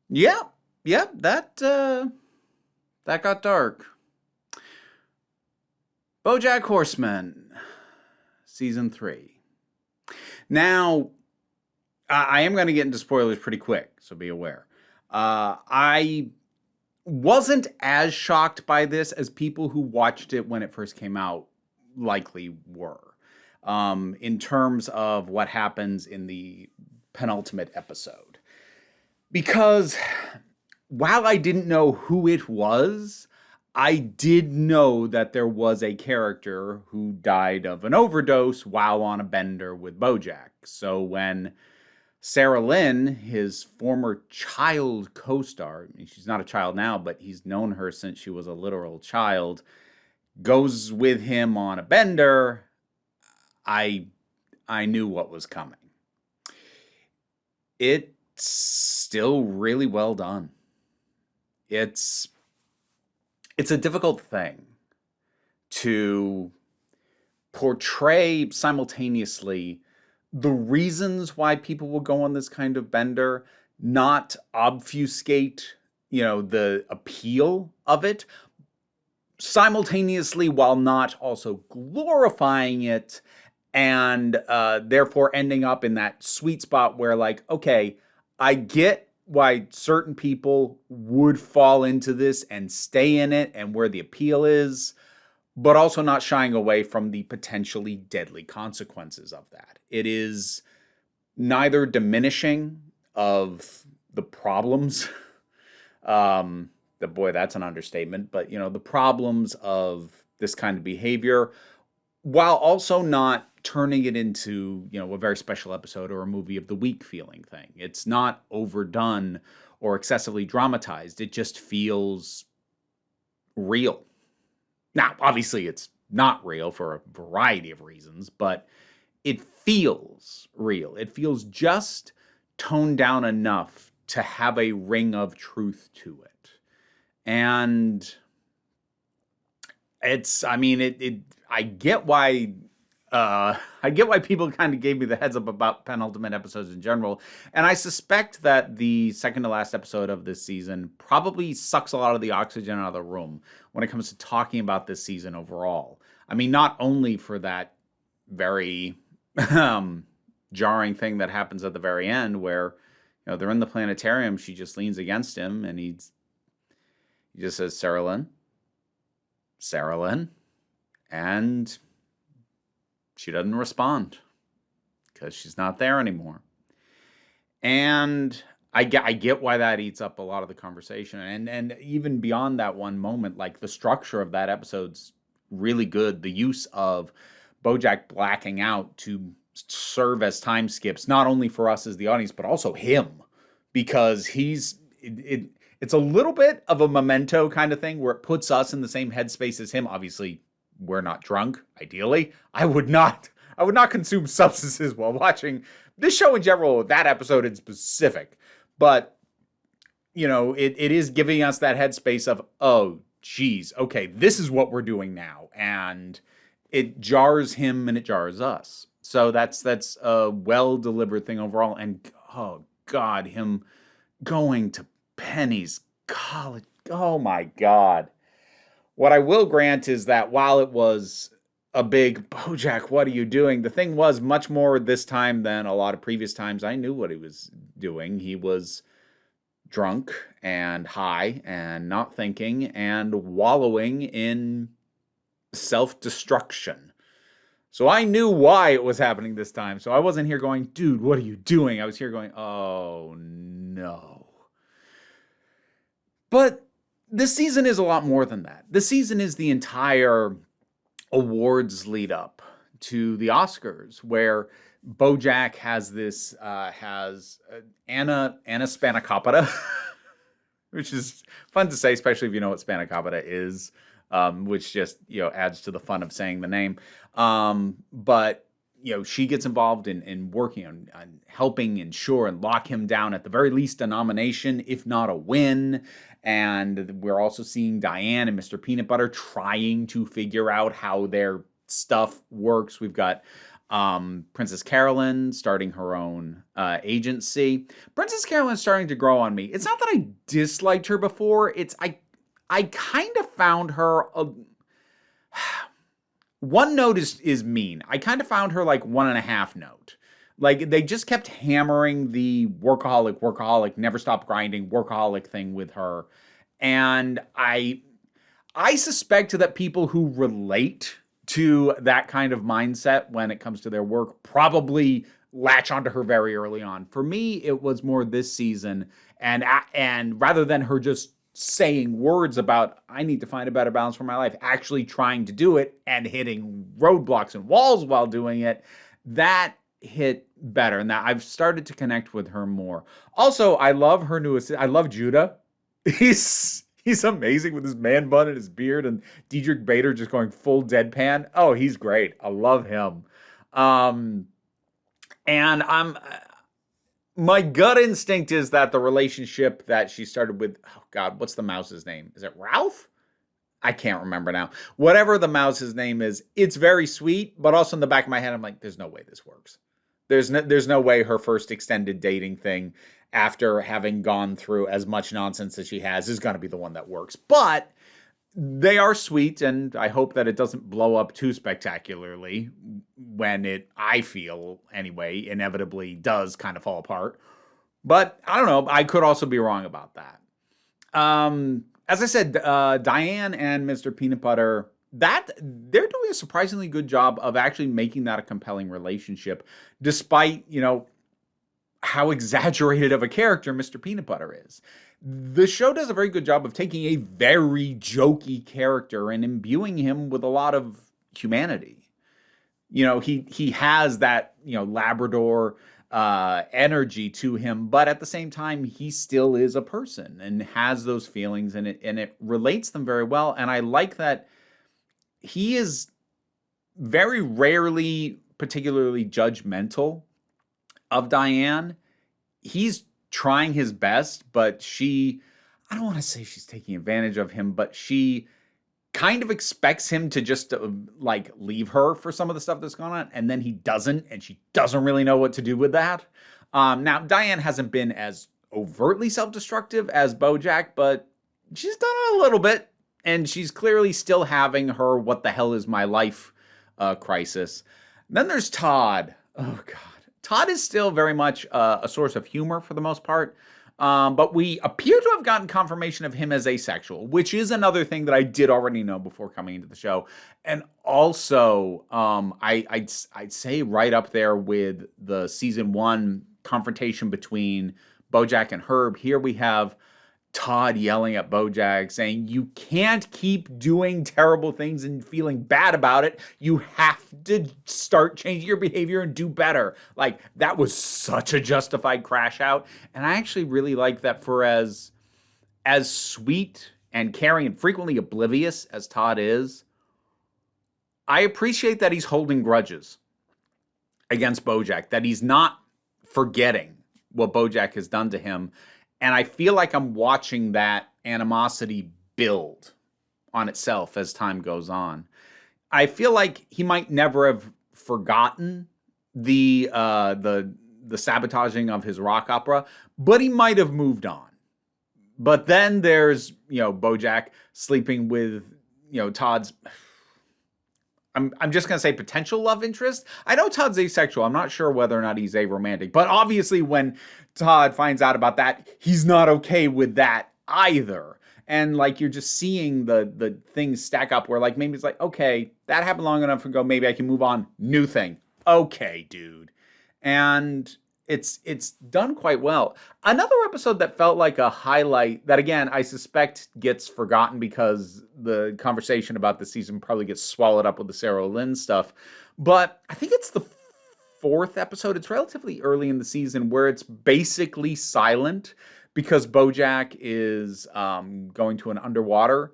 Yep, yep, that got dark. BoJack Horseman, season 3. Now, I am going to get into spoilers pretty quick, so be aware. I wasn't as shocked by this as people who watched it when it first came out likely were. In terms of what happens in the penultimate episode. Because while I didn't know who it was, I did know that there was a character who died of an overdose while on a bender with BoJack. So when Sarah Lynn, his former child co-star, I mean, she's not a child now, but he's known her since she was a literal child, goes with him on a bender, I I knew what was coming. It's still really well done. It's it's a difficult thing to portray simultaneously the reasons why people will go on this kind of bender, not obfuscate, the appeal of it, simultaneously while not also glorifying it and therefore ending up in that sweet spot where, like, okay, I get why certain people would fall into this and stay in it and where the appeal is, but also not shying away from the potentially deadly consequences of that. It is neither diminishing of the problems. The boy, that's an understatement, but the problems of this kind of behavior, while also not turning it into, a very special episode or a movie of the week feeling thing. It's not overdone or excessively dramatized. It just feels real. Now, obviously, it's not real for a variety of reasons, but it feels real. It feels just toned down enough to have a ring of truth to it. And I mean, I get why. I get why people kind of gave me the heads up about penultimate episodes in general, and I suspect that the second to last episode of this season probably sucks a lot of the oxygen out of the room when it comes to talking about this season overall. I mean, not only for that very jarring thing that happens at the very end, where they're in the planetarium, she just leans against him, and he just says, "Sarah Lynn, Sarah Lynn," and she doesn't respond because she's not there anymore. And I get why that eats up a lot of the conversation. And even beyond that one moment, like, the structure of that episode's really good. The use of BoJack blacking out to serve as time skips, not only for us as the audience, but also him, because it's a little bit of a memento kind of thing where it puts us in the same headspace as him. Obviously, we're not drunk. Ideally, I would not consume substances while watching this show in general, that episode in specific. But it is giving us that headspace of, oh geez, okay, this is what we're doing now, and it jars him and it jars us. So that's a well delivered thing overall. And oh god, him going to Penny's college. Oh my god. What I will grant is that while it was a big BoJack, what are you doing? The thing was, much more this time than a lot of previous times, I knew what he was doing. He was drunk and high and not thinking and wallowing in self-destruction. So I knew why it was happening this time. So I wasn't here going, dude, what are you doing? I was here going, oh no. But this season is a lot more than that. This season is the entire awards lead up to the Oscars, where BoJack has Anna Spanakopita, which is fun to say, especially if you know what Spanakopita is, which just adds to the fun of saying the name. But she gets involved in working on helping ensure and lock him down, at the very least a nomination, if not a win. And we're also seeing Diane and Mr. Peanut Butter trying to figure out how their stuff works. We've got Princess Carolyn starting her own agency. Princess Carolyn's starting to grow on me. It's not that I disliked her before. I kind of found her one note is mean. I kind of found her like 1.5 note. Like they just kept hammering the workaholic, never stop grinding, workaholic thing with her. And I suspect that people who relate to that kind of mindset when it comes to their work probably latch onto her very early on. For me, it was more this season, and rather than her just saying words about I need to find a better balance for my life, actually trying to do it and hitting roadblocks and walls while doing it, that hit better, and that I've started to connect with her more. Also, I love her new assistant. I love Judah. He's amazing with his man bun and his beard, and Diedrich Bader just going full deadpan. Oh, he's great. I love him. And my gut instinct is that the relationship that she started with, oh God, what's the mouse's name? Is it Ralph? I can't remember now. Whatever the mouse's name is, it's very sweet, but also in the back of my head, I'm like, there's no way this works. There's no way her first extended dating thing after having gone through as much nonsense as she has is going to be the one that works. But they are sweet, and I hope that it doesn't blow up too spectacularly when it, I feel anyway, inevitably does kind of fall apart. But I don't know. I could also be wrong about that. As I said, Diane and Mr. Peanut Butter, that they're doing a surprisingly good job of actually making that a compelling relationship, despite, how exaggerated of a character Mr. Peanut Butter is. The show does a very good job of taking a very jokey character and imbuing him with a lot of humanity. He has that, Labrador energy to him, but at the same time, he still is a person and has those feelings, and it relates them very well. And I like that he is very rarely particularly judgmental of Diane. He's trying his best, but I don't want to say she's taking advantage of him, but she kind of expects him to just leave her for some of the stuff that's going on, and then he doesn't, and she doesn't really know what to do with that. Now, Diane hasn't been as overtly self-destructive as BoJack, but she's done it a little bit, and she's clearly still having her what the hell is my life crisis. Then there's Todd. Oh, God. Todd is still very much a source of humor for the most part, but we appear to have gotten confirmation of him as asexual, which is another thing that I did already know before coming into the show. And also, I'd say right up there with the season 1 confrontation between BoJack and Herb. Here we have Todd yelling at BoJack saying, you can't keep doing terrible things and feeling bad about it. You have to start changing your behavior and do better. Like, that was such a justified crash out. And I actually really like that. For as sweet and caring and frequently oblivious as Todd is, I appreciate that he's holding grudges against BoJack, that he's not forgetting what BoJack has done to him. And I feel like I'm watching that animosity build on itself as time goes on. I feel like he might never have forgotten the sabotaging of his rock opera, but he might have moved on. But then there's, BoJack sleeping with, Todd's, I'm just going to say potential love interest. I know Todd's asexual. I'm not sure whether or not he's aromantic. But obviously when Todd finds out about that, he's not okay with that either. And you're just seeing the things stack up where maybe it's okay, that happened long enough ago. Maybe I can move on. New thing. Okay, dude. And it's done quite well. Another episode that felt like a highlight that, again, I suspect gets forgotten because the conversation about the season probably gets swallowed up with the Sarah Lynn stuff. But I think it's the 4th episode. It's relatively early in the season where it's basically silent because BoJack is going to an underwater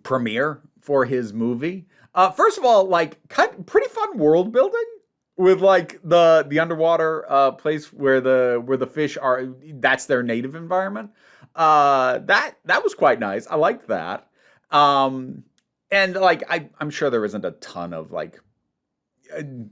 premiere for his movie. First of all, pretty fun world building with the underwater place where the fish are. That's their native environment. That was quite nice. I liked that. And I'm sure there isn't a ton of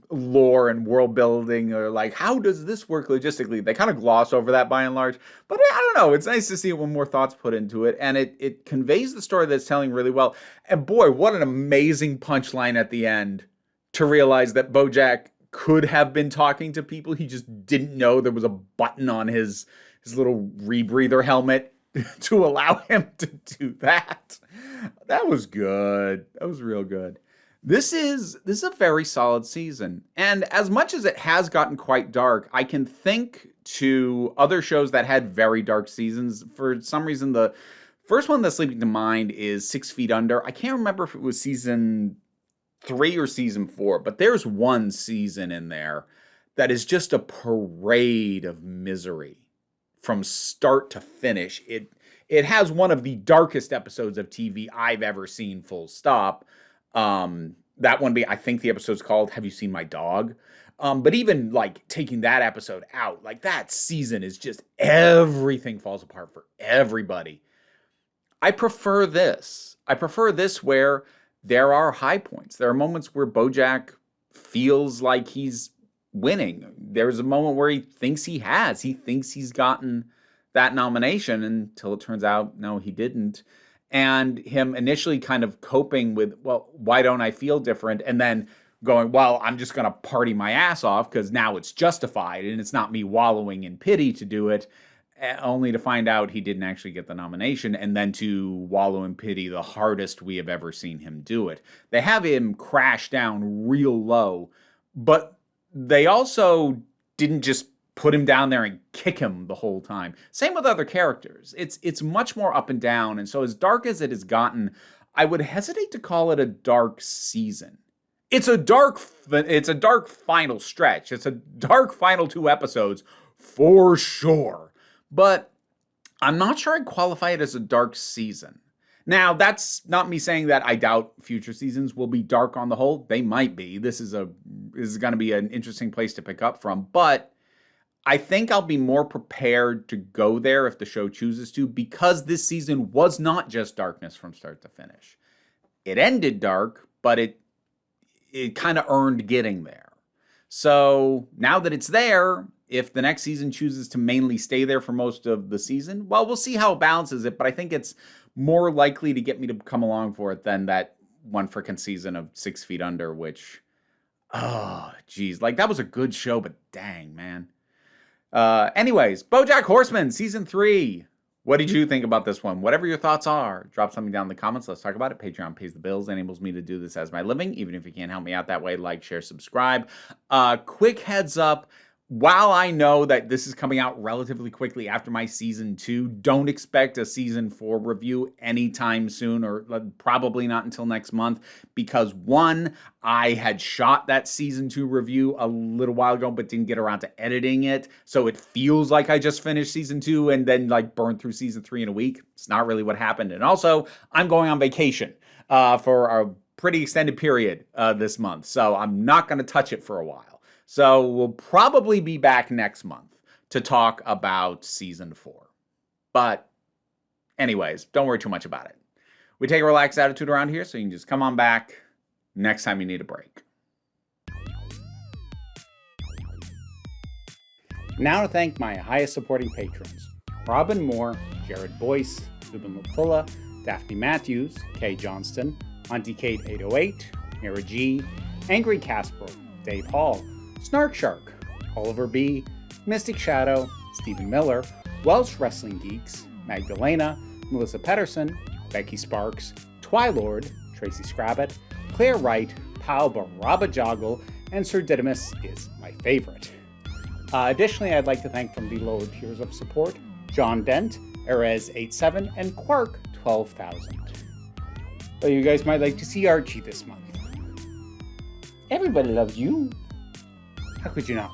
lore and world building, or like, how does this work logistically? They kind of gloss over that by and large, but I don't know. It's nice to see when more thoughts put into it, and it conveys the story that's telling really well. And boy, what an amazing punchline at the end to realize that BoJack could have been talking to people. He just didn't know there was a button on his little rebreather helmet to allow him to do that. That was good. That was real good. This is a very solid season. And as much as it has gotten quite dark, I can think to other shows that had very dark seasons. For some reason, the first one that's leaping to mind is 6 Feet Under. I can't remember if it was season 3 or season 4, but there's one season in there that is just a parade of misery from start to finish. It has one of the darkest episodes of TV I've ever seen, full stop. That one I think the episode's called Have You Seen My Dog? But even like taking that episode out, like that season is just everything falls apart for everybody. I prefer this. I prefer this where there are high points. There are moments where BoJack feels like he's winning. There's a moment where he thinks he has. He thinks he's gotten that nomination until it turns out, no, he didn't. And him initially kind of coping with, well, why don't I feel different? And then going, well, I'm just going to party my ass off because now it's justified and it's not me wallowing in pity to do it, only to find out he didn't actually get the nomination, and then to wallow in pity the hardest we have ever seen him do it. They have him crash down real low, but they also didn't just put him down there and kick him the whole time. Same with other characters. It's much more up and down, and so as dark as it has gotten, I would hesitate to call it a dark season. It's a dark final stretch. It's a dark final 2 episodes for sure. But I'm not sure I'd qualify it as a dark season. Now, that's not me saying that I doubt future seasons will be dark on the whole. They might be. This is going to be an interesting place to pick up from. But I think I'll be more prepared to go there if the show chooses to, because this season was not just darkness from start to finish. It ended dark, but it kind of earned getting there. So now that it's there, if the next season chooses to mainly stay there for most of the season, well, we'll see how it balances it, but I think it's more likely to get me to come along for it than that one frickin' season of 6 Feet Under, which, oh, geez, like that was a good show, but dang, man. Anyways, BoJack Horseman, season 3. What did you think about this one? Whatever your thoughts are, drop something down in the comments. Let's talk about it. Patreon pays the bills, enables me to do this as my living. Even if you can't help me out that way, like, share, subscribe. Quick heads up. While I know that this is coming out relatively quickly after my season 2, don't expect a season 4 review anytime soon, or probably not until next month, because 1, I had shot that season 2 review a little while ago, but didn't get around to editing it. So it feels like I just finished season 2 and then like burned through season 3 in a week. It's not really what happened. And also, I'm going on vacation for a pretty extended period this month. So I'm not going to touch it for a while. So we'll probably be back next month to talk about season 4. But anyways, don't worry too much about it. We take a relaxed attitude around here, so you can just come on back next time you need a break. Now to thank my highest supporting patrons: Robin Moore, Jared Boyce, Ruben Lafula, Daphne Matthews, Kay Johnston, Auntie Kate 808, Mira G, Angry Casper, Dave Hall, Snark Shark, Oliver B, Mystic Shadow, Stephen Miller, Welsh Wrestling Geeks, Magdalena, Melissa Pedersen, Becky Sparks, Twilord, Tracy Scrabbit, Claire Wright, Pal Baraba Joggle, and Sir Didymus is my favorite. Additionally, I'd like to thank from the lower tiers of support, John Dent, Erez87, and Quark 12,000. But you guys might like to see Archie this month. Everybody loves you. How could you not?